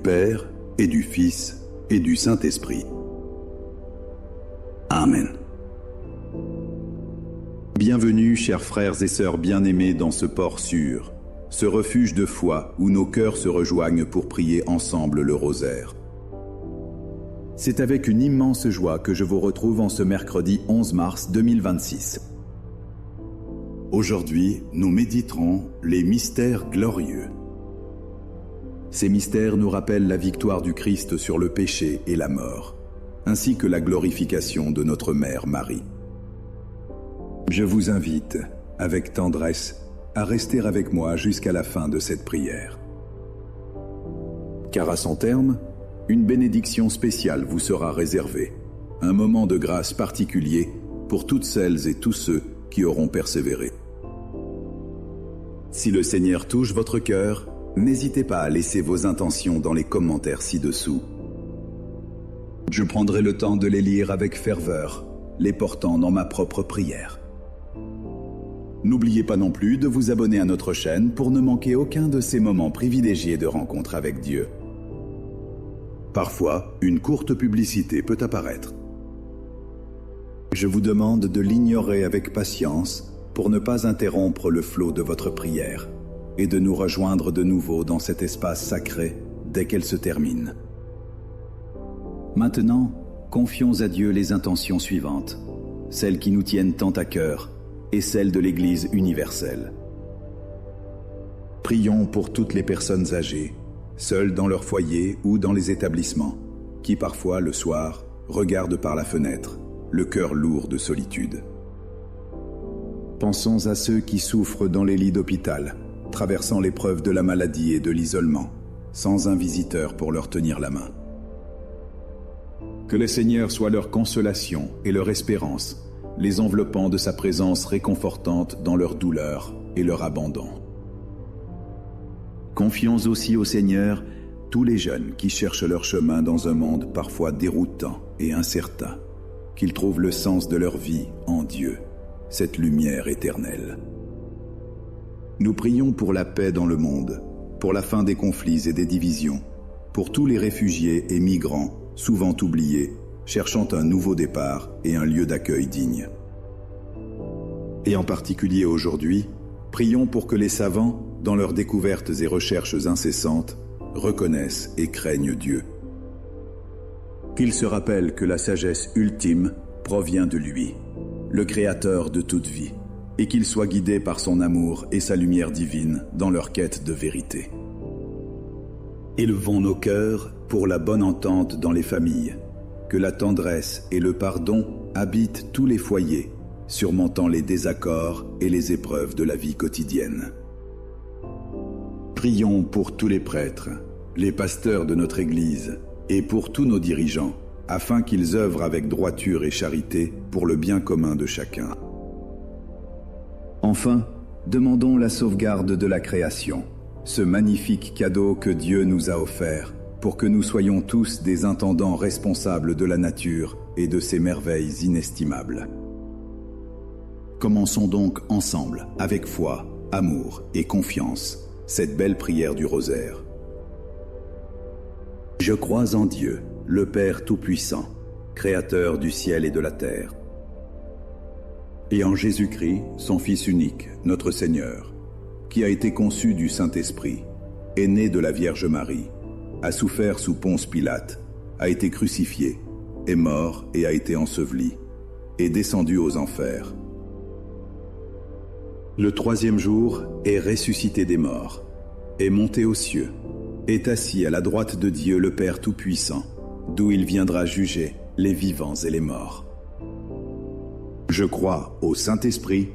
Père, et du Fils, et du Saint-Esprit. Amen. Bienvenue, chers frères et sœurs bien-aimés, dans ce port sûr, ce refuge de foi où nos cœurs se rejoignent pour prier ensemble le rosaire. C'est avec une immense joie que je vous retrouve en ce mercredi 11 mars 2026. Aujourd'hui, nous méditerons les mystères glorieux. Ces mystères nous rappellent la victoire du Christ sur le péché et la mort, ainsi que la glorification de notre Mère Marie. Je vous invite, avec tendresse, à rester avec moi jusqu'à la fin de cette prière. Car à son terme, une bénédiction spéciale vous sera réservée, un moment de grâce particulier pour toutes celles et tous ceux qui auront persévéré. Si le Seigneur touche votre cœur, n'hésitez pas à laisser vos intentions dans les commentaires ci-dessous. Je prendrai le temps de les lire avec ferveur, les portant dans ma propre prière. N'oubliez pas non plus de vous abonner à notre chaîne pour ne manquer aucun de ces moments privilégiés de rencontre avec Dieu. Parfois, une courte publicité peut apparaître. Je vous demande de l'ignorer avec patience pour ne pas interrompre le flot de votre prière et de nous rejoindre de nouveau dans cet espace sacré dès qu'elle se termine. Maintenant, confions à Dieu les intentions suivantes, celles qui nous tiennent tant à cœur et celles de l'Église universelle. Prions pour toutes les personnes âgées, seules dans leur foyer ou dans les établissements, qui parfois, le soir, regardent par la fenêtre, le cœur lourd de solitude. Pensons à ceux qui souffrent dans les lits d'hôpital, traversant l'épreuve de la maladie et de l'isolement, sans un visiteur pour leur tenir la main. Que le Seigneur soit leur consolation et leur espérance, les enveloppant de sa présence réconfortante dans leur douleur et leur abandon. Confions aussi au Seigneur tous les jeunes qui cherchent leur chemin dans un monde parfois déroutant et incertain, qu'ils trouvent le sens de leur vie en Dieu, cette lumière éternelle. Nous prions pour la paix dans le monde, pour la fin des conflits et des divisions, pour tous les réfugiés et migrants, souvent oubliés, cherchant un nouveau départ et un lieu d'accueil digne. Et en particulier aujourd'hui, prions pour que les savants, dans leurs découvertes et recherches incessantes, reconnaissent et craignent Dieu. Qu'ils se rappellent que la sagesse ultime provient de lui, le Créateur de toute vie, et qu'ils soient guidés par son amour et sa lumière divine dans leur quête de vérité. Élevons nos cœurs pour la bonne entente dans les familles, que la tendresse et le pardon habitent tous les foyers, surmontant les désaccords et les épreuves de la vie quotidienne. Prions pour tous les prêtres, les pasteurs de notre Église et pour tous nos dirigeants, afin qu'ils œuvrent avec droiture et charité pour le bien commun de chacun. Enfin, demandons la sauvegarde de la création, ce magnifique cadeau que Dieu nous a offert pour que nous soyons tous des intendants responsables de la nature et de ses merveilles inestimables. Commençons donc ensemble, avec foi, amour et confiance, cette belle prière du rosaire. Je crois en Dieu, le Père Tout-Puissant, Créateur du ciel et de la terre, et en Jésus-Christ, son Fils unique, notre Seigneur, qui a été conçu du Saint-Esprit, est né de la Vierge Marie, a souffert sous Ponce Pilate, a été crucifié, est mort et a été enseveli, est descendu aux enfers. Le troisième jour est ressuscité des morts, est monté aux cieux, est assis à la droite de Dieu le Père Tout-Puissant, d'où il viendra juger les vivants et les morts. Je crois au Saint-Esprit,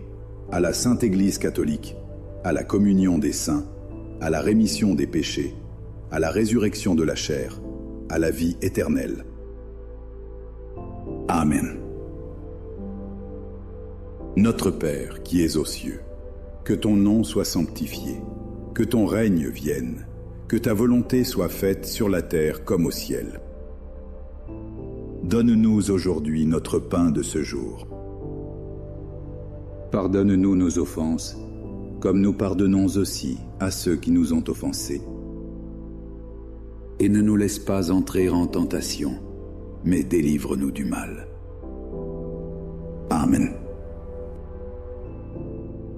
à la Sainte Église catholique, à la communion des saints, à la rémission des péchés, à la résurrection de la chair, à la vie éternelle. Amen. Notre Père qui es aux cieux, que ton nom soit sanctifié, que ton règne vienne, que ta volonté soit faite sur la terre comme au ciel. Donne-nous aujourd'hui notre pain de ce jour. Pardonne-nous nos offenses, comme nous pardonnons aussi à ceux qui nous ont offensés. et ne nous laisse pas entrer en tentation, mais délivre-nous du mal. Amen.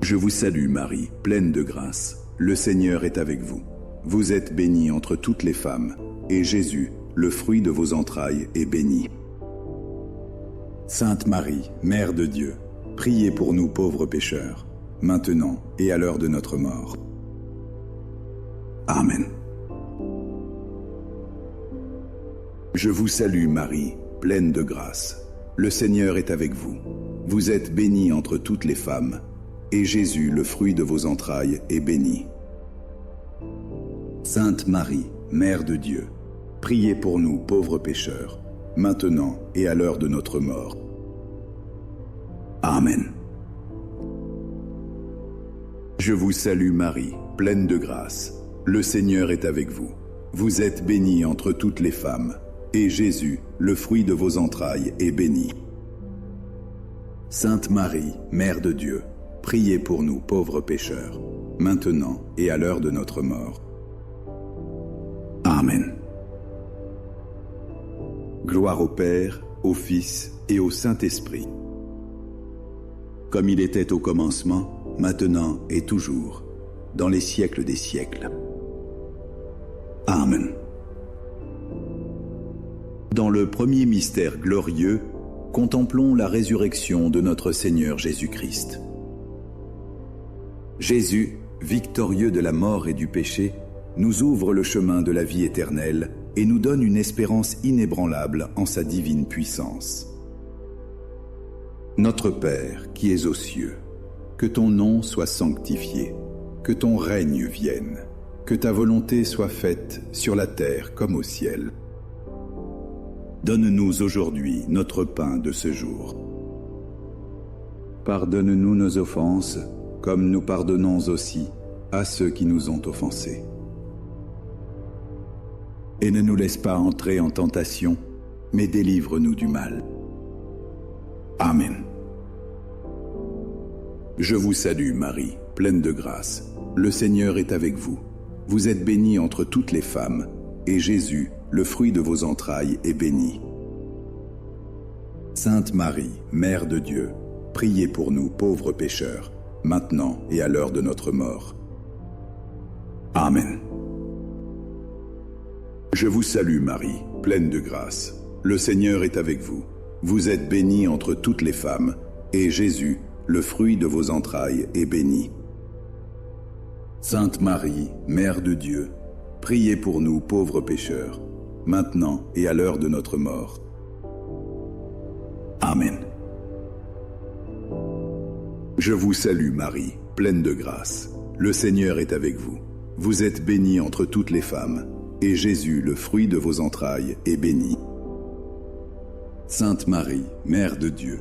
Je vous salue Marie, pleine de grâce. Le Seigneur est avec vous. Vous êtes bénie entre toutes les femmes, et Jésus, le fruit de vos entrailles, est béni. Sainte Marie, Mère de Dieu, priez pour nous pauvres pécheurs, maintenant et à l'heure de notre mort. Amen. Je vous salue Marie, pleine de grâce. Le Seigneur est avec vous. Vous êtes bénie entre toutes les femmes, et Jésus, le fruit de vos entrailles, est béni. Sainte Marie, Mère de Dieu, priez pour nous pauvres pécheurs, maintenant et à l'heure de notre mort. Amen. Je vous salue Marie, pleine de grâce. Le Seigneur est avec vous. Vous êtes bénie entre toutes les femmes, et Jésus, le fruit de vos entrailles, est béni. Sainte Marie, Mère de Dieu, priez pour nous pauvres pécheurs, maintenant et à l'heure de notre mort. Amen. Gloire au Père, au Fils et au Saint-Esprit. Comme il était au commencement, maintenant et toujours, dans les siècles des siècles. Amen. Dans le premier mystère glorieux, contemplons la résurrection de notre Seigneur Jésus-Christ. Jésus, victorieux de la mort et du péché, nous ouvre le chemin de la vie éternelle et nous donne une espérance inébranlable en sa divine puissance. Notre Père qui es aux cieux, que ton nom soit sanctifié, que ton règne vienne, que ta volonté soit faite sur la terre comme au ciel. Donne-nous aujourd'hui notre pain de ce jour. Pardonne-nous nos offenses, comme nous pardonnons aussi à ceux qui nous ont offensés. Et ne nous laisse pas entrer en tentation, mais délivre-nous du mal. Amen. Je vous salue Marie, pleine de grâce. Le Seigneur est avec vous. Vous êtes bénie entre toutes les femmes, et Jésus, le fruit de vos entrailles, est béni. Sainte Marie, Mère de Dieu, priez pour nous pauvres pécheurs, maintenant et à l'heure de notre mort. Amen. Je vous salue Marie, pleine de grâce. Le Seigneur est avec vous. Vous êtes bénie entre toutes les femmes, et Jésus, le fruit de vos entrailles, est béni. Sainte Marie, Mère de Dieu, priez pour nous pauvres pécheurs, maintenant et à l'heure de notre mort. Amen. Je vous salue Marie, pleine de grâce. Le Seigneur est avec vous. Vous êtes bénie entre toutes les femmes, et Jésus, le fruit de vos entrailles, est béni. Sainte Marie, Mère de Dieu,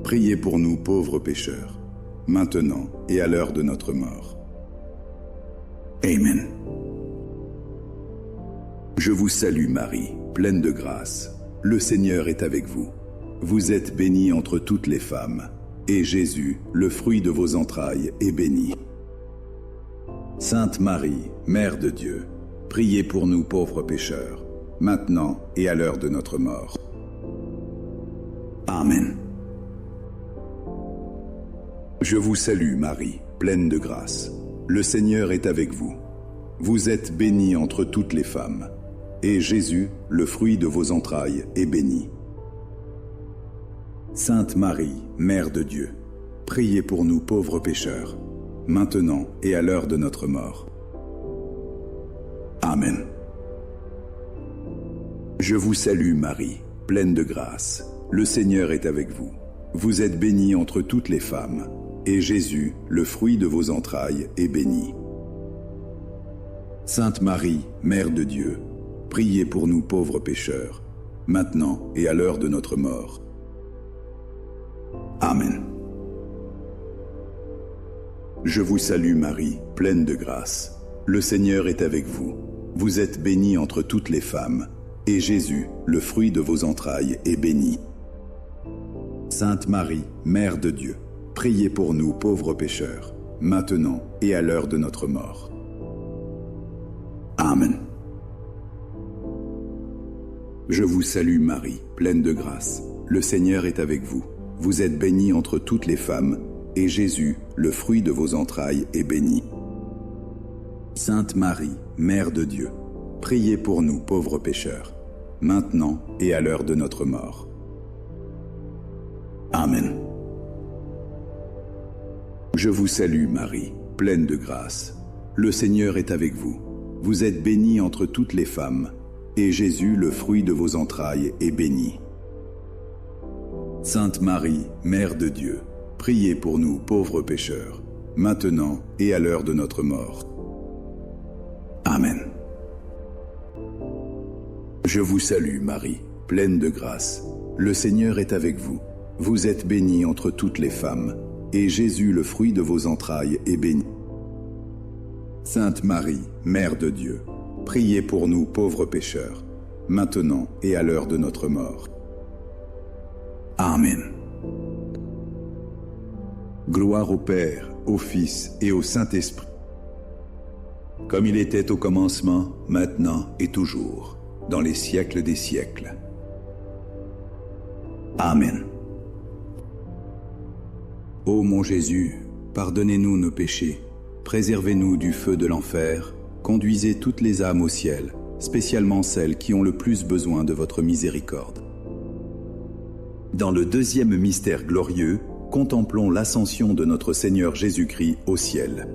priez pour nous pauvres pécheurs, maintenant et à l'heure de notre mort. Amen. Je vous salue Marie, pleine de grâce. Le Seigneur est avec vous. Vous êtes bénie entre toutes les femmes, et Jésus, le fruit de vos entrailles, est béni. Sainte Marie, Mère de Dieu, priez pour nous pauvres pécheurs, maintenant et à l'heure de notre mort. Amen. Je vous salue Marie, pleine de grâce. Le Seigneur est avec vous. Vous êtes bénie entre toutes les femmes, et Jésus, le fruit de vos entrailles, est béni. Sainte Marie, Mère de Dieu, priez pour nous pauvres pécheurs, maintenant et à l'heure de notre mort. Amen. Je vous salue Marie, pleine de grâce. Le Seigneur est avec vous. Vous êtes bénie entre toutes les femmes, et Jésus, le fruit de vos entrailles, est béni. Sainte Marie, Mère de Dieu, priez pour nous pauvres pécheurs, maintenant et à l'heure de notre mort. Amen. Je vous salue Marie, pleine de grâce. Le Seigneur est avec vous. Vous êtes bénie entre toutes les femmes, et Jésus, le fruit de vos entrailles, est béni. Sainte Marie, Mère de Dieu, priez pour nous pauvres pécheurs, maintenant et à l'heure de notre mort. Amen. Je vous salue Marie, pleine de grâce. Le Seigneur est avec vous. Vous êtes bénie entre toutes les femmes, et Jésus, le fruit de vos entrailles, est béni. Sainte Marie, Mère de Dieu, priez pour nous pauvres pécheurs, maintenant et à l'heure de notre mort. Amen. Je vous salue Marie, pleine de grâce. Le Seigneur est avec vous. Vous êtes bénie entre toutes les femmes, et Jésus, le fruit de vos entrailles, est béni. Sainte Marie, Mère de Dieu, priez pour nous pauvres pécheurs, maintenant et à l'heure de notre mort. Amen. Je vous salue Marie, pleine de grâce. Le Seigneur est avec vous. Vous êtes bénie entre toutes les femmes, et Jésus, le fruit de vos entrailles, est béni. Sainte Marie, Mère de Dieu, priez pour nous pauvres pécheurs, maintenant et à l'heure de notre mort. Amen. Gloire au Père, au Fils et au Saint-Esprit, comme il était au commencement, maintenant et toujours, dans les siècles des siècles. Amen. Ô mon Jésus, pardonnez-nous nos péchés, préservez-nous du feu de l'enfer, conduisez toutes les âmes au ciel, spécialement celles qui ont le plus besoin de votre miséricorde. Dans le deuxième mystère glorieux, contemplons l'ascension de notre Seigneur Jésus-Christ au ciel.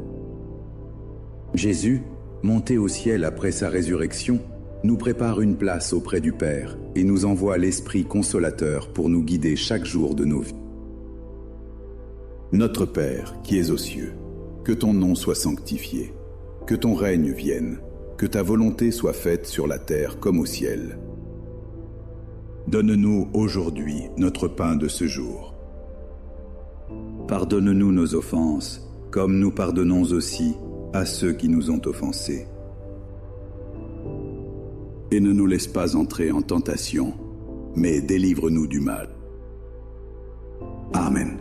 Jésus, monté au ciel après sa résurrection, nous prépare une place auprès du Père et nous envoie l'Esprit consolateur pour nous guider chaque jour de nos vies. Notre Père qui es aux cieux, que ton nom soit sanctifié, que ton règne vienne, que ta volonté soit faite sur la terre comme au ciel. Donne-nous aujourd'hui notre pain de ce jour. Pardonne-nous nos offenses, comme nous pardonnons aussi à ceux qui nous ont offensés. Et ne nous laisse pas entrer en tentation, mais délivre-nous du mal. Amen.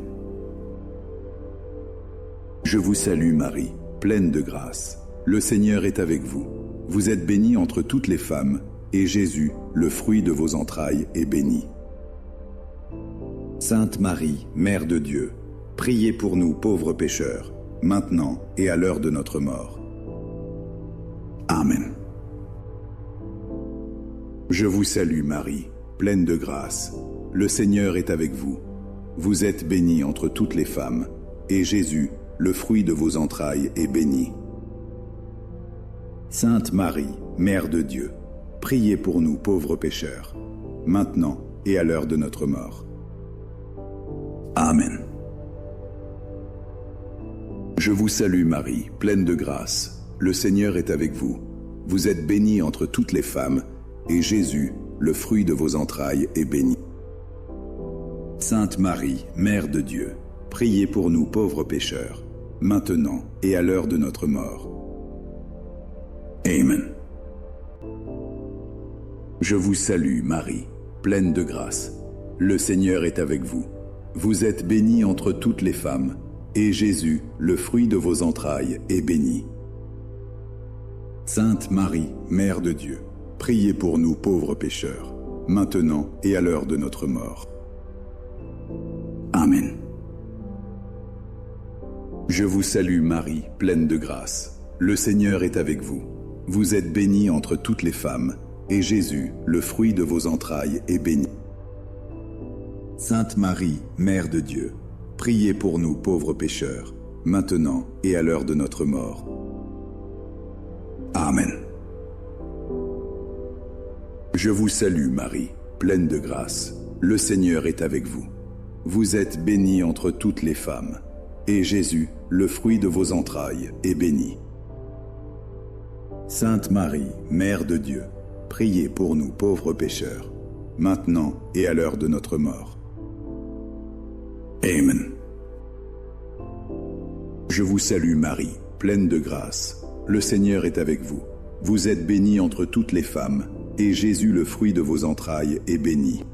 Je vous salue Marie, pleine de grâce. Le Seigneur est avec vous. Vous êtes bénie entre toutes les femmes, et Jésus, le fruit de vos entrailles, est béni. Sainte Marie, Mère de Dieu, priez pour nous pauvres pécheurs, maintenant et à l'heure de notre mort. Amen. Je vous salue Marie, pleine de grâce. Le Seigneur est avec vous. Vous êtes bénie entre toutes les femmes, et Jésus, le fruit de vos entrailles, est béni. Sainte Marie, Mère de Dieu, priez pour nous pauvres pécheurs, maintenant et à l'heure de notre mort. Amen. Je vous salue Marie, pleine de grâce. Le Seigneur est avec vous. Vous êtes bénie entre toutes les femmes, et Jésus, le fruit de vos entrailles, est béni. Sainte Marie, Mère de Dieu, priez pour nous pauvres pécheurs, maintenant et à l'heure de notre mort. Amen. Je vous salue Marie, pleine de grâce. Le Seigneur est avec vous. Vous êtes bénie entre toutes les femmes, et Jésus, le fruit de vos entrailles, est béni. Sainte Marie, Mère de Dieu, priez pour nous pauvres pécheurs, maintenant et à l'heure de notre mort. Amen. Je vous salue Marie, pleine de grâce. Le Seigneur est avec vous. Vous êtes bénie entre toutes les femmes, et Jésus, le fruit de vos entrailles, est béni. Sainte Marie, Mère de Dieu, priez pour nous pauvres pécheurs, maintenant et à l'heure de notre mort. Amen. Je vous salue Marie, pleine de grâce. Le Seigneur est avec vous. Vous êtes bénie entre toutes les femmes, et Jésus, le fruit de vos entrailles, est béni. Sainte Marie, Mère de Dieu, priez pour nous pauvres pécheurs, maintenant et à l'heure de notre mort. Amen. Je vous salue Marie, pleine de grâce. Le Seigneur est avec vous. Vous êtes bénie entre toutes les femmes, et Jésus, le fruit de vos entrailles, est béni.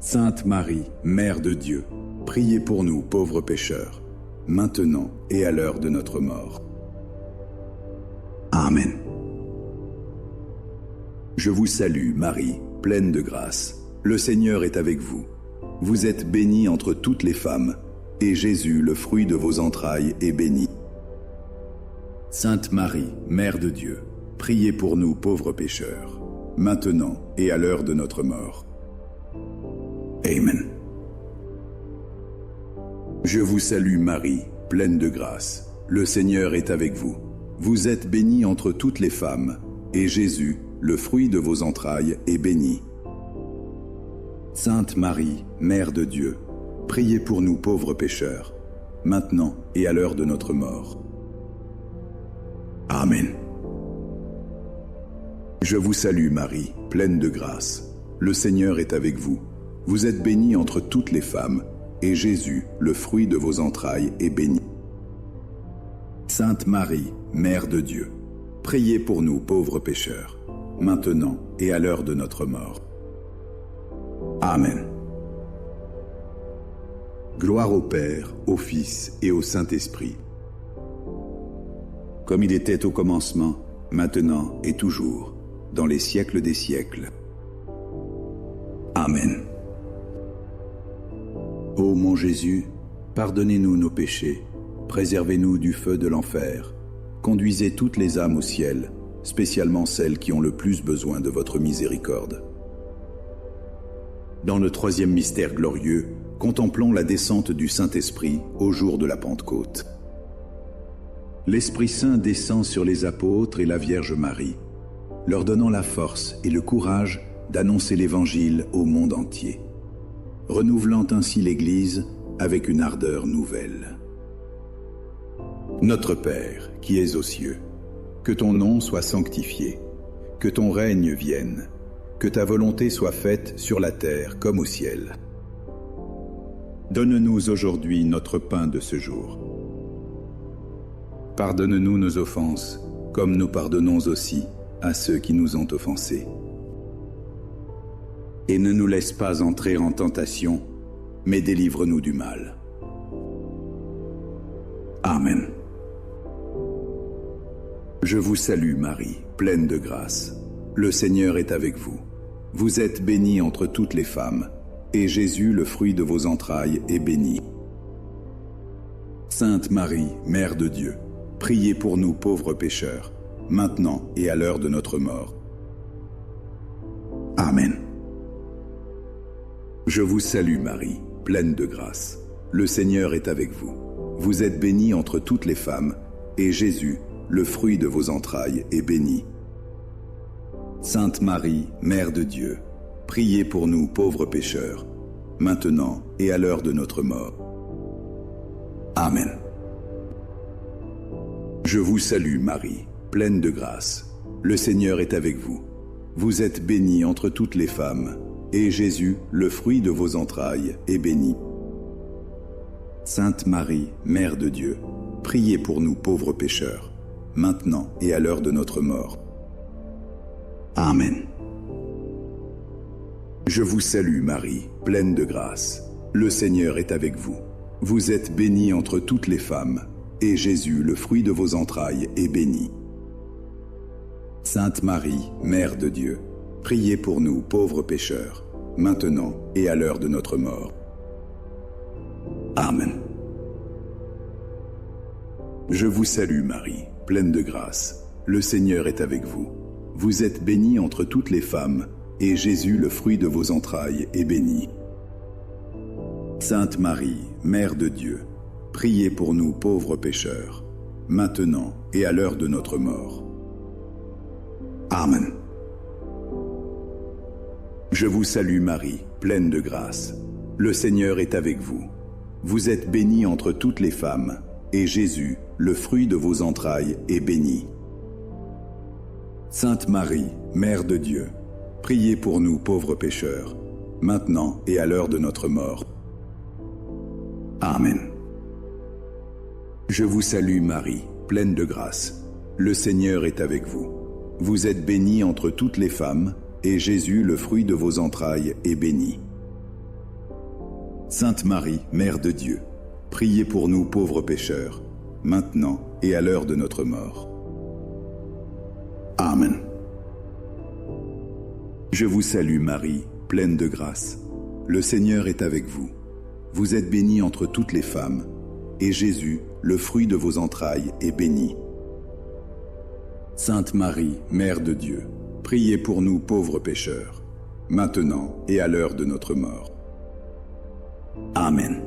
Sainte Marie, Mère de Dieu, priez pour nous pauvres pécheurs, maintenant et à l'heure de notre mort. Amen. Je vous salue, Marie, pleine de grâce. Le Seigneur est avec vous. Vous êtes bénie entre toutes les femmes, et Jésus, le fruit de vos entrailles, est béni. Sainte Marie, Mère de Dieu, priez pour nous pauvres pécheurs, maintenant et à l'heure de notre mort. Amen. Je vous salue, Marie, pleine de grâce. Le Seigneur est avec vous. Vous êtes bénie entre toutes les femmes, et Jésus, le fruit de vos entrailles, est béni. Sainte Marie, Mère de Dieu, priez pour nous pauvres pécheurs, maintenant et à l'heure de notre mort. Amen. Je vous salue, Marie, pleine de grâce. Le Seigneur est avec vous. Vous êtes bénie entre toutes les femmes, et Jésus, le fruit de vos entrailles, est béni. Sainte Marie, Mère de Dieu, priez pour nous pauvres pécheurs, maintenant et à l'heure de notre mort. Amen. Gloire au Père, au Fils et au Saint-Esprit, comme il était au commencement, maintenant et toujours, dans les siècles des siècles. Amen. Ô mon Jésus, pardonnez-nous nos péchés, préservez-nous du feu de l'enfer, conduisez toutes les âmes au ciel, spécialement celles qui ont le plus besoin de votre miséricorde. Dans le troisième mystère glorieux, contemplons la descente du Saint-Esprit au jour de la Pentecôte. L'Esprit Saint descend sur les apôtres et la Vierge Marie, leur donnant la force et le courage d'annoncer l'Évangile au monde entier, renouvelant ainsi l'Église avec une ardeur nouvelle. Notre Père, qui es aux cieux, que ton nom soit sanctifié, que ton règne vienne, que ta volonté soit faite sur la terre comme au ciel. Donne-nous aujourd'hui notre pain de ce jour. Pardonne-nous nos offenses, comme nous pardonnons aussi à ceux qui nous ont offensés. Et ne nous laisse pas entrer en tentation, mais délivre-nous du mal. Amen. Je vous salue, Marie, pleine de grâce. Le Seigneur est avec vous. Vous êtes bénie entre toutes les femmes, et Jésus, le fruit de vos entrailles, est béni. Sainte Marie, Mère de Dieu, priez pour nous pauvres pécheurs, maintenant et à l'heure de notre mort. Amen. Je vous salue, Marie, pleine de grâce. Le Seigneur est avec vous. Vous êtes bénie entre toutes les femmes, et Jésus, le fruit de vos entrailles, est béni. Sainte Marie, Mère de Dieu, priez pour nous pauvres pécheurs, maintenant et à l'heure de notre mort. Amen. Je vous salue, Marie, pleine de grâce. Le Seigneur est avec vous. Vous êtes bénie entre toutes les femmes, et Jésus, le fruit de vos entrailles, est béni. Sainte Marie, Mère de Dieu, priez pour nous pauvres pécheurs, maintenant et à l'heure de notre mort. Amen. Je vous salue, Marie, pleine de grâce. Le Seigneur est avec vous. Vous êtes bénie entre toutes les femmes, et Jésus, le fruit de vos entrailles, est béni. Sainte Marie, Mère de Dieu, priez pour nous pauvres pécheurs, maintenant et à l'heure de notre mort. Amen. Je vous salue, Marie, pleine de grâce. Le Seigneur est avec vous. Vous êtes bénie entre toutes les femmes, et Jésus, le fruit de vos entrailles, est béni. Sainte Marie, Mère de Dieu, priez pour nous pauvres pécheurs, maintenant et à l'heure de notre mort. Amen. Je vous salue, Marie, pleine de grâce. Le Seigneur est avec vous. Vous êtes bénie entre toutes les femmes, et Jésus, le fruit de vos entrailles, est béni. Sainte Marie, Mère de Dieu, priez pour nous pauvres pécheurs, maintenant et à l'heure de notre mort. Amen. Je vous salue, Marie, pleine de grâce. Le Seigneur est avec vous. Vous êtes bénie entre toutes les femmes, et Jésus, le fruit de vos entrailles, est béni. Sainte Marie, Mère de Dieu, priez pour nous pauvres pécheurs, maintenant et à l'heure de notre mort. Amen. Je vous salue Marie, pleine de grâce. Le Seigneur est avec vous. Vous êtes bénie entre toutes les femmes, et Jésus, le fruit de vos entrailles, est béni. Sainte Marie, Mère de Dieu, priez pour nous pauvres pécheurs, maintenant et à l'heure de notre mort. Amen.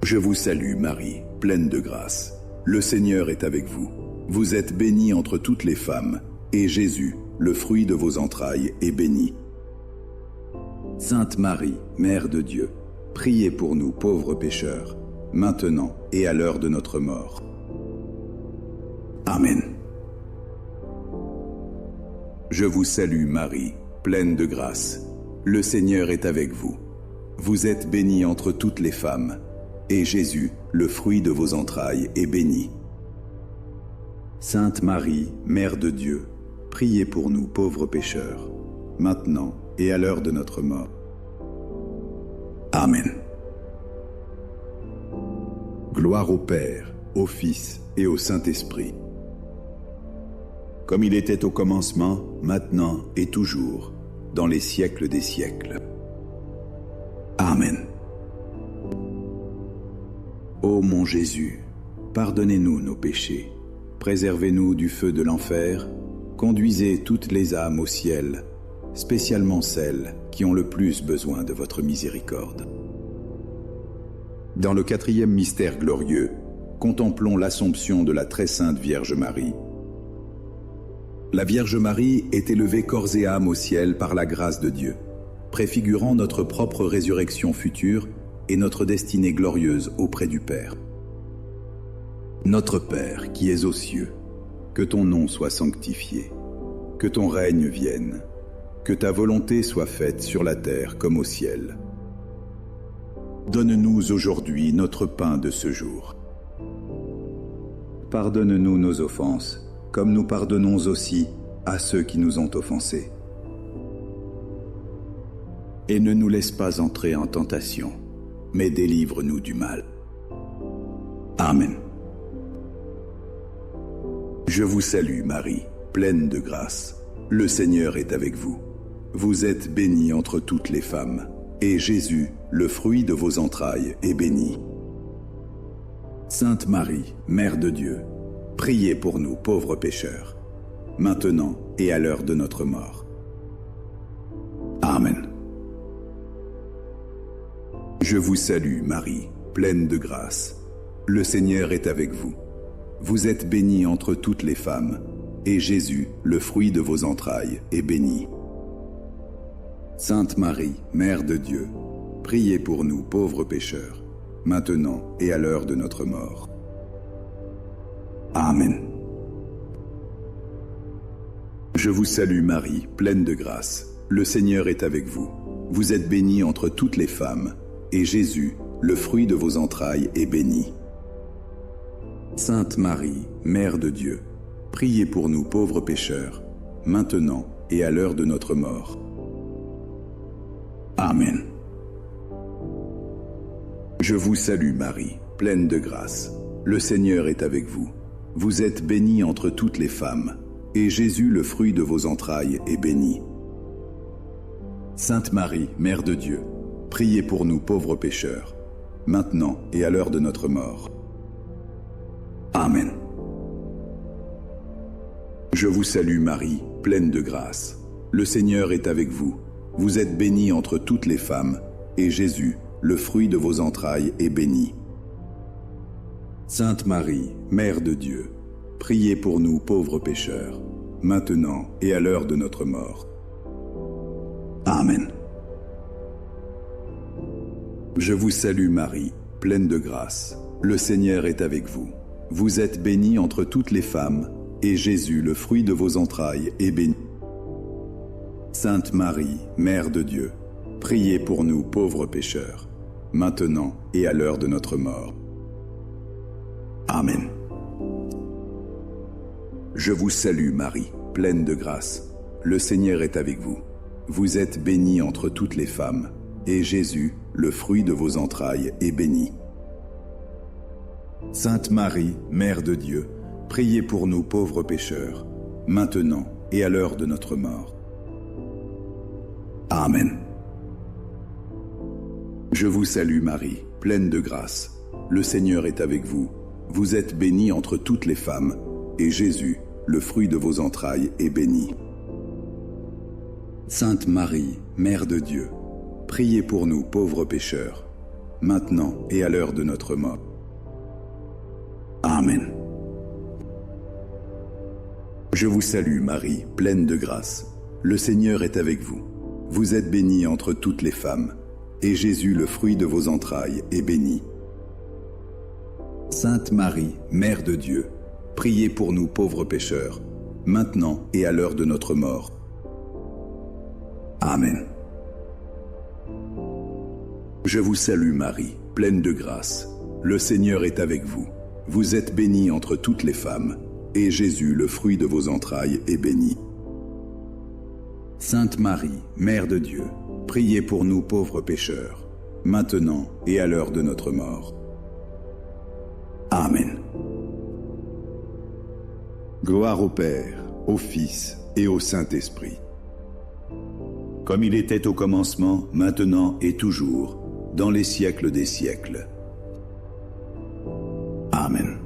Je vous salue Marie, pleine de grâce. Le Seigneur est avec vous. Vous êtes bénie entre toutes les femmes, et Jésus, le fruit de vos entrailles, est béni. Sainte Marie, Mère de Dieu, priez pour nous pauvres pécheurs, maintenant et à l'heure de notre mort. Amen. Je vous salue Marie, pleine de grâce. Le Seigneur est avec vous. Vous êtes bénie entre toutes les femmes, et Jésus, le fruit de vos entrailles, est béni. Sainte Marie, Mère de Dieu, priez pour nous pauvres pécheurs, maintenant et à l'heure de notre mort. Amen. Gloire au Père, au Fils et au Saint-Esprit. Comme il était au commencement, maintenant et toujours, dans les siècles des siècles. Amen. Ô mon Jésus, pardonnez-nous nos péchés, préservez-nous du feu de l'enfer, conduisez toutes les âmes au ciel, spécialement celles qui ont le plus besoin de votre miséricorde. Dans le 4e mystère glorieux, contemplons l'Assomption de la très sainte Vierge Marie. La Vierge Marie est élevée corps et âme au ciel par la grâce de Dieu, préfigurant notre propre résurrection future et notre destinée glorieuse auprès du Père. Notre Père qui es aux cieux, que ton nom soit sanctifié, que ton règne vienne, que ta volonté soit faite sur la terre comme au ciel. Donne-nous aujourd'hui notre pain de ce jour. Pardonne-nous nos offenses, comme nous pardonnons aussi à ceux qui nous ont offensés. Et ne nous laisse pas entrer en tentation, mais délivre-nous du mal. Amen. Je vous salue Marie, pleine de grâce. Le Seigneur est avec vous. Vous êtes bénie entre toutes les femmes, et Jésus, le fruit de vos entrailles, est béni. Sainte Marie, Mère de Dieu, priez pour nous pauvres pécheurs, maintenant et à l'heure de notre mort. Amen. Je vous salue Marie, pleine de grâce. Le Seigneur est avec vous. Vous êtes bénie entre toutes les femmes, et Jésus, le fruit de vos entrailles, est béni. Sainte Marie, Mère de Dieu, priez pour nous pauvres pécheurs, maintenant et à l'heure de notre mort. Amen. Je vous salue Marie, pleine de grâce. Le Seigneur est avec vous. Vous êtes bénie entre toutes les femmes, et Jésus, le fruit de vos entrailles, est béni. Sainte Marie, Mère de Dieu, priez pour nous pauvres pécheurs, maintenant et à l'heure de notre mort. Amen. Je vous salue Marie, pleine de grâce. Le Seigneur est avec vous. Vous êtes bénie entre toutes les femmes, et Jésus, le fruit de vos entrailles, est béni. Sainte Marie, Mère de Dieu, priez pour nous pauvres pécheurs, maintenant et à l'heure de notre mort. Amen. Je vous salue Marie, pleine de grâce. Le Seigneur est avec vous. Vous êtes bénie entre toutes les femmes, et Jésus, le fruit de vos entrailles, est béni. Sainte Marie, Mère de Dieu, priez pour nous pauvres pécheurs, maintenant et à l'heure de notre mort. Amen. Je vous salue Marie, pleine de grâce. Le Seigneur est avec vous. Vous êtes bénie entre toutes les femmes, et Jésus, le fruit de vos entrailles, est béni. Sainte Marie, Mère de Dieu, priez pour nous pauvres pécheurs, maintenant et à l'heure de notre mort. Amen. Je vous salue Marie, pleine de grâce. Le Seigneur est avec vous. Vous êtes bénie entre toutes les femmes, et Jésus, le fruit de vos entrailles, est béni. Sainte Marie, Mère de Dieu, priez pour nous pauvres pécheurs, maintenant et à l'heure de notre mort. Amen. Je vous salue Marie, pleine de grâce. Le Seigneur est avec vous. Vous êtes bénie entre toutes les femmes, et Jésus, le fruit de vos entrailles, est béni. Sainte Marie, Mère de Dieu, priez pour nous pauvres pécheurs, maintenant et à l'heure de notre mort. Amen. Je vous salue Marie, pleine de grâce. Le Seigneur est avec vous. Vous êtes bénie entre toutes les femmes, et Jésus, le fruit de vos entrailles, est béni. Sainte Marie, Mère de Dieu, priez pour nous pauvres pécheurs, maintenant et à l'heure de notre mort. Amen. Je vous salue Marie, pleine de grâce. Le Seigneur est avec vous. Vous êtes bénie entre toutes les femmes, et Jésus, le fruit de vos entrailles, est béni. Sainte Marie, Mère de Dieu, priez pour nous pauvres pécheurs, maintenant et à l'heure de notre mort. Amen. Gloire au Père, au Fils et au Saint-Esprit. Comme il était au commencement, maintenant et toujours, dans les siècles des siècles. Amen.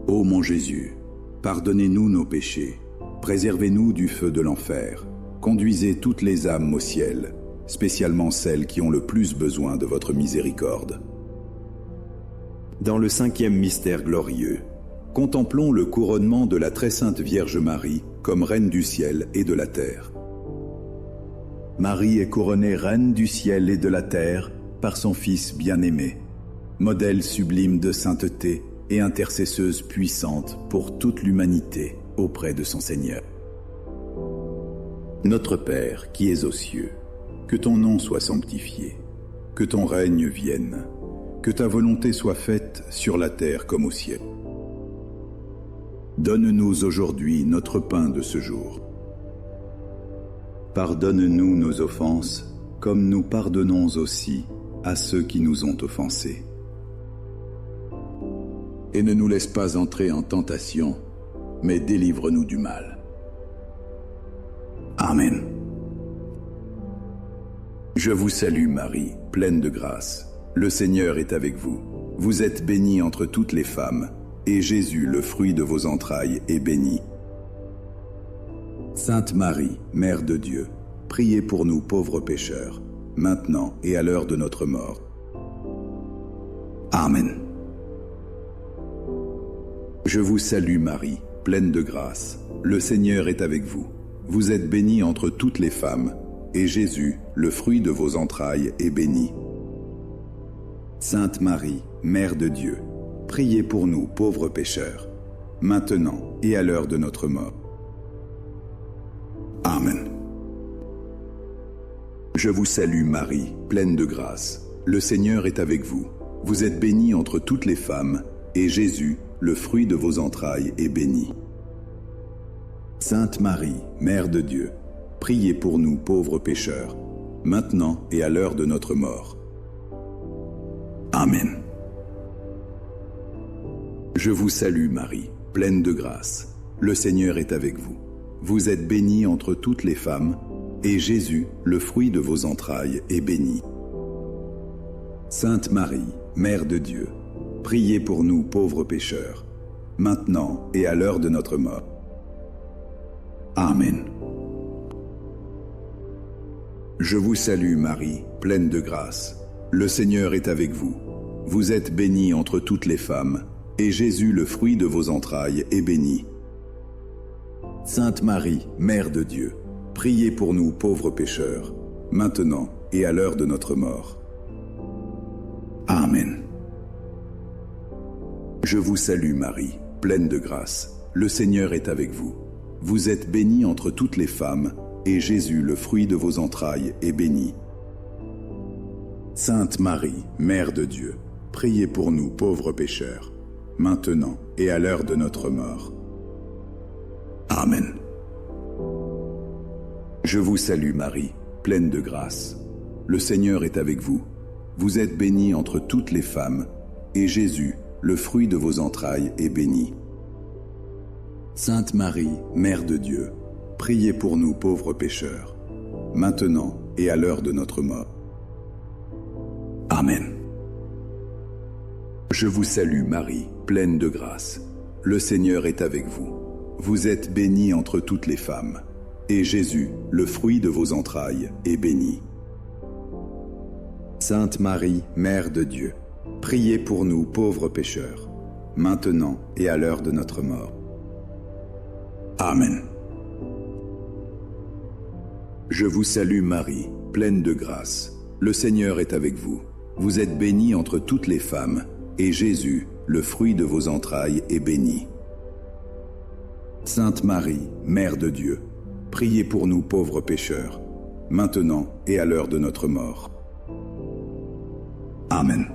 Ô mon Jésus, pardonnez-nous nos péchés, préservez-nous du feu de l'enfer, conduisez toutes les âmes au ciel, spécialement celles qui ont le plus besoin de votre miséricorde. Dans le 5e mystère glorieux, contemplons le couronnement de la très sainte Vierge Marie comme Reine du ciel et de la terre. Marie est couronnée Reine du ciel et de la terre par son Fils bien-aimé, modèle sublime de sainteté et intercesseuse puissante pour toute l'humanité auprès de son Seigneur. Notre Père qui es aux cieux, que ton nom soit sanctifié, que ton règne vienne, que ta volonté soit faite sur la terre comme au ciel. Donne-nous aujourd'hui notre pain de ce jour. Pardonne-nous nos offenses, comme nous pardonnons aussi à ceux qui nous ont offensés. Et ne nous laisse pas entrer en tentation, mais délivre-nous du mal. Amen. Je vous salue Marie, pleine de grâce. Le Seigneur est avec vous. Vous êtes bénie entre toutes les femmes, et Jésus, le fruit de vos entrailles, est béni. Sainte Marie, Mère de Dieu, priez pour nous pauvres pécheurs, maintenant et à l'heure de notre mort. Amen. Je vous salue Marie, pleine de grâce. Le Seigneur est avec vous. Vous êtes bénie entre toutes les femmes, et Jésus, le fruit de vos entrailles, est béni. Sainte Marie, Mère de Dieu, priez pour nous pauvres pécheurs, maintenant et à l'heure de notre mort. Amen. Je vous salue Marie, pleine de grâce. Le Seigneur est avec vous. Vous êtes bénie entre toutes les femmes, et Jésus, le fruit de vos entrailles, est béni. Sainte Marie, Mère de Dieu, priez pour nous pauvres pécheurs, maintenant et à l'heure de notre mort. Amen. Je vous salue Marie, pleine de grâce. Le Seigneur est avec vous. Vous êtes bénie entre toutes les femmes, et Jésus, le fruit de vos entrailles, est béni. Sainte Marie, Mère de Dieu, priez pour nous pauvres pécheurs, maintenant et à l'heure de notre mort. Amen. Je vous salue Marie, pleine de grâce. Le Seigneur est avec vous. Vous êtes bénie entre toutes les femmes, et Jésus, le fruit de vos entrailles, est béni. Sainte Marie, Mère de Dieu, priez pour nous pauvres pécheurs, maintenant et à l'heure de notre mort. Amen. Je vous salue Marie, pleine de grâce. Le Seigneur est avec vous. Vous êtes bénie entre toutes les femmes, et Jésus, le fruit de vos entrailles, est béni. Sainte Marie, Mère de Dieu, priez pour nous pauvres pécheurs, maintenant et à l'heure de notre mort. Amen. Je vous salue Marie, pleine de grâce. Le Seigneur est avec vous. Vous êtes bénie entre toutes les femmes, et Jésus, le fruit de vos entrailles, est béni. Sainte Marie, Mère de Dieu, priez pour nous pauvres pécheurs, maintenant et à l'heure de notre mort. Amen. Je vous salue Marie, pleine de grâce. Le Seigneur est avec vous. Vous êtes bénie entre toutes les femmes, et Jésus, le fruit de vos entrailles, est béni. Sainte Marie, Mère de Dieu, priez pour nous pauvres pécheurs, maintenant et à l'heure de notre mort. Amen. Je vous salue Marie, pleine de grâce. Le Seigneur est avec vous. Vous êtes bénie entre toutes les femmes, et Jésus, le fruit de vos entrailles, est béni. Sainte Marie, Mère de Dieu, priez pour nous pauvres pécheurs, maintenant et à l'heure de notre mort. Amen.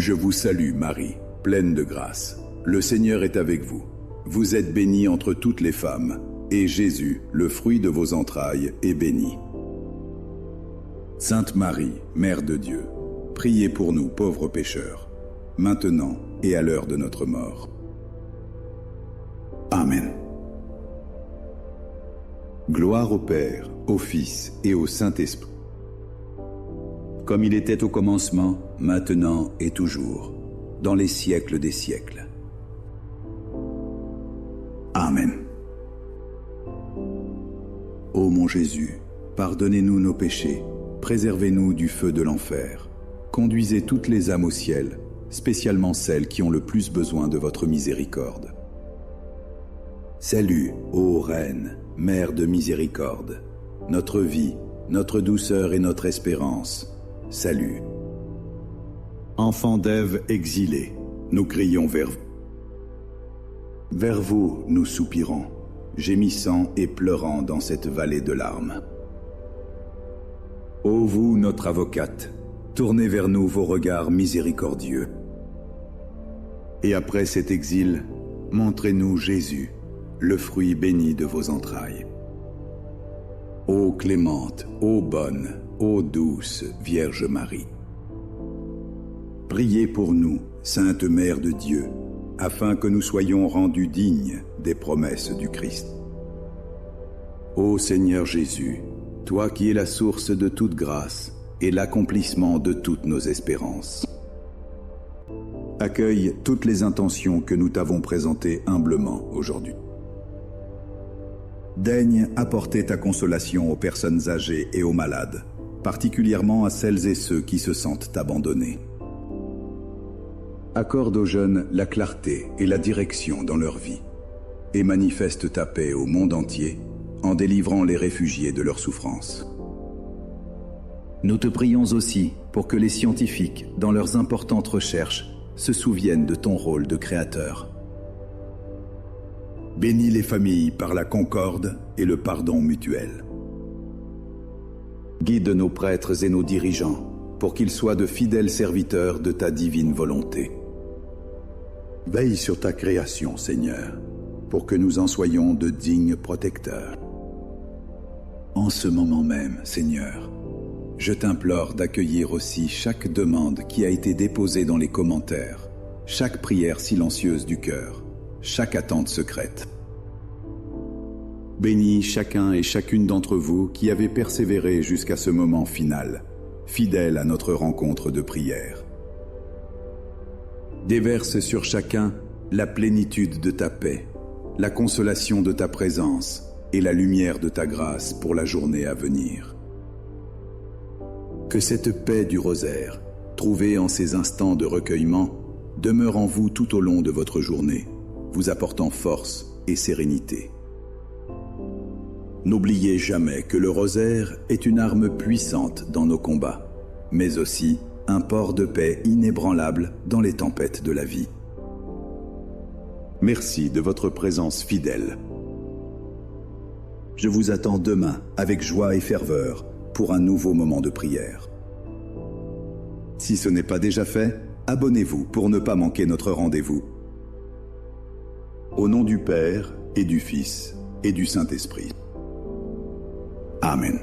Je vous salue Marie, pleine de grâce. Le Seigneur est avec vous. Vous êtes bénie entre toutes les femmes, et Jésus, le fruit de vos entrailles, est béni. Sainte Marie, Mère de Dieu, priez pour nous pauvres pécheurs, maintenant et à l'heure de notre mort. Amen. Gloire au Père, au Fils et au Saint-Esprit, comme il était au commencement, maintenant et toujours, dans les siècles des siècles. Amen. Ô mon Jésus, pardonnez-nous nos péchés, préservez-nous du feu de l'enfer, conduisez toutes les âmes au ciel, spécialement celles qui ont le plus besoin de votre miséricorde. Salut, ô Reine, Mère de miséricorde, notre vie, notre douceur et notre espérance. Salut. Enfants d'Ève exilés, nous crions vers vous. Vers vous, nous soupirons, gémissant et pleurant dans cette vallée de larmes. Ô vous, notre avocate, tournez vers nous vos regards miséricordieux. Et après cet exil, montrez-nous Jésus, le fruit béni de vos entrailles. Ô clémente, ô bonne, ô douce Vierge Marie. Priez pour nous, Sainte Mère de Dieu, afin que nous soyons rendus dignes des promesses du Christ. Ô Seigneur Jésus, toi qui es la source de toute grâce et l'accomplissement de toutes nos espérances, accueille toutes les intentions que nous t'avons présentées humblement aujourd'hui. Daigne apporter ta consolation aux personnes âgées et aux malades, particulièrement à celles et ceux qui se sentent abandonnés. Accorde aux jeunes la clarté et la direction dans leur vie, et manifeste ta paix au monde entier en délivrant les réfugiés de leurs souffrances. Nous te prions aussi pour que les scientifiques, dans leurs importantes recherches, se souviennent de ton rôle de créateur. Bénis les familles par la concorde et le pardon mutuel. Guide nos prêtres et nos dirigeants pour qu'ils soient de fidèles serviteurs de ta divine volonté. Veille sur ta création, Seigneur, pour que nous en soyons de dignes protecteurs. En ce moment même, Seigneur, je t'implore d'accueillir aussi chaque demande qui a été déposée dans les commentaires, chaque prière silencieuse du cœur, chaque attente secrète. Bénis chacun et chacune d'entre vous qui avez persévéré jusqu'à ce moment final, fidèle à notre rencontre de prière. Déverse sur chacun la plénitude de ta paix, la consolation de ta présence et la lumière de ta grâce pour la journée à venir. Que cette paix du rosaire, trouvée en ces instants de recueillement, demeure en vous tout au long de votre journée, vous apportant force et sérénité. N'oubliez jamais que le rosaire est une arme puissante dans nos combats, mais aussi un port de paix inébranlable dans les tempêtes de la vie. Merci de votre présence fidèle. Je vous attends demain avec joie et ferveur pour un nouveau moment de prière. Si ce n'est pas déjà fait, abonnez-vous pour ne pas manquer notre rendez-vous. Au nom du Père et du Fils et du Saint-Esprit. Amen.